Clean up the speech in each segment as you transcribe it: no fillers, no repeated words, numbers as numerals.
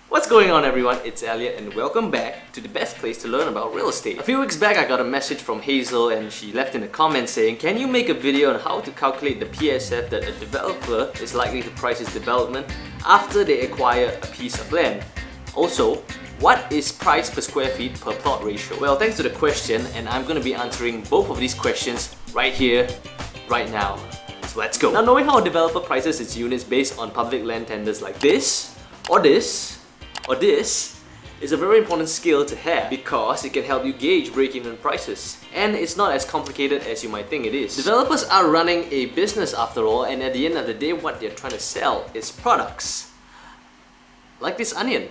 What's going on, everyone? It's Elliot and welcome back to the best place to learn about real estate. A few weeks back I got a message from Hazel and she left in a comment saying, can you make a video on how to calculate the PSF that a developer is likely to price his development after they acquire a piece of land? Also, what is price per square feet per plot ratio? Well, thanks to the question, and I'm going to be answering both of these questions right here, right now. So let's go. Now, knowing how a developer prices its units based on public land tenders like this, or this is a very important skill to have because it can help you gauge break-even prices. And it's not as complicated as you might think it is. Developers are running a business after all, and at the end of the day what they're trying to sell is products. Like this onion.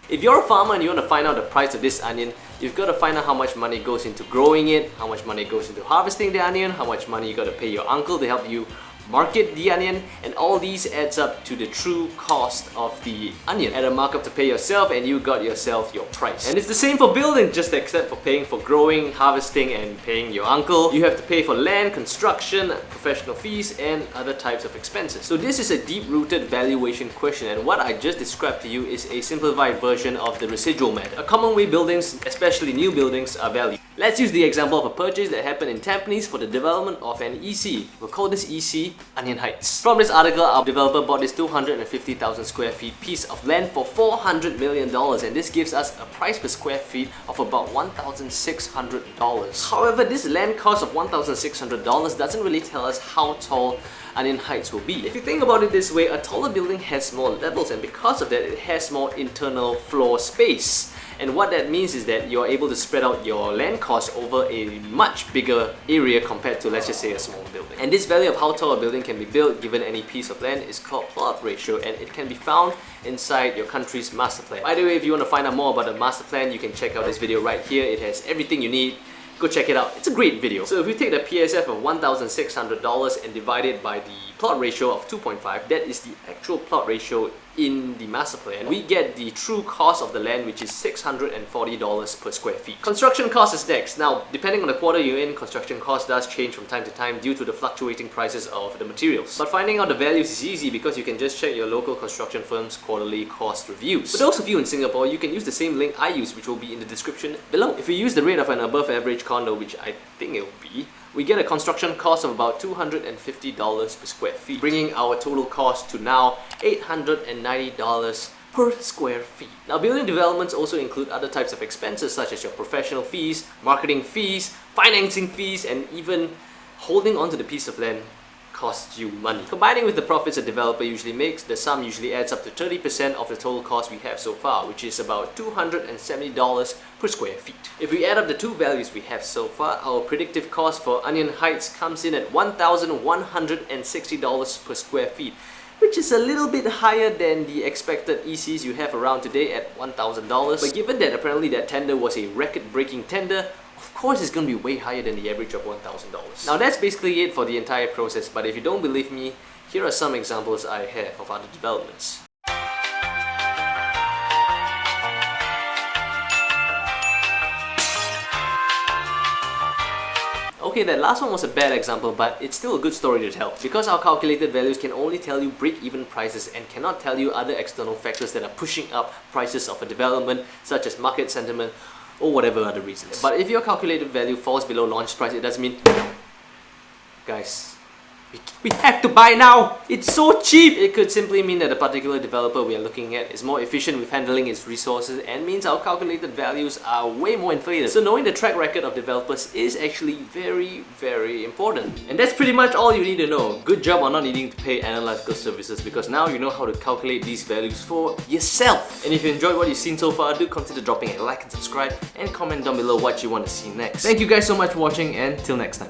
If you're a farmer and you want to find out the price of this onion, you've got to find out how much money goes into growing it, how much money goes into harvesting the onion, how much money you got to pay your uncle to help you market the onion, and all these adds up to the true cost of the onion. Add a markup to pay yourself and you got yourself your price. And it's the same for building, just except for paying for growing, harvesting and paying your uncle. You have to pay for land, construction, professional fees and other types of expenses. So this is a deep-rooted valuation question, and what I just described to you is a simplified version of the residual method. A common way buildings, especially new buildings, are valued. Let's use the example of a purchase that happened in Tampines for the development of an EC. We'll call this EC Onion Heights. From this article, our developer bought this 250,000 square feet piece of land for $400 million, and this gives us a price per square feet of about $1,600. However, this land cost of $1,600 doesn't really tell us how tall Onion Heights will be. If you think about it this way, a taller building has more levels, and because of that, it has more internal floor space. And what that means is that you're able to spread out your land cost over a much bigger area compared to, let's just say, a small building. And this value of how tall a building can be built given any piece of land is called plot ratio, and it can be found inside your country's master plan. By the way, if you want to find out more about the master plan, you can check out this video right here. It has everything you need. Go check it out. It's a great video. So if you take the PSF of $1,600 and divide it by the plot ratio of 2.5, that is the actual plot ratio in the master plan, we get the true cost of the land, which is $640 per square feet. Construction cost is next. Now, depending on the quarter you're in, construction cost does change from time to time due to the fluctuating prices of the materials. But finding out the values is easy because you can just check your local construction firm's quarterly cost reviews. For those of you in Singapore, you can use the same link I use, which will be in the description below. If you use the rate of an above average condo, which I think it will be, we get a construction cost of about $250 per square feet, bringing our total cost to now $890 per square feet. Now, building developments also include other types of expenses such as your professional fees, marketing fees, financing fees, and even holding onto the piece of land costs you money. Combining with the profits a developer usually makes, the sum usually adds up to 30% of the total cost we have so far, which is about $270 per square feet. If we add up the two values we have so far, our predictive cost for Onion Heights comes in at $1,160 per square feet, which is a little bit higher than the expected ECs you have around today at $1,000. But given that apparently that tender was a record-breaking tender, of course it's going to be way higher than the average of $1,000. Now that's basically it for the entire process, but if you don't believe me, here are some examples I have of other developments. Okay, that last one was a bad example, but it's still a good story to tell. Because our calculated values can only tell you break-even prices and cannot tell you other external factors that are pushing up prices of a development, such as market sentiment or whatever other reasons. But if your calculated value falls below launch price, it doesn't mean, guys, we have to buy now! It's so cheap! It could simply mean that the particular developer we are looking at is more efficient with handling its resources and means our calculated values are way more inflated. So knowing the track record of developers is actually very, very important. And that's pretty much all you need to know. Good job on not needing to pay analytical services, because now you know how to calculate these values for yourself. And if you enjoyed what you've seen so far, do consider dropping a like and subscribe and comment down below what you want to see next. Thank you guys so much for watching, and till next time.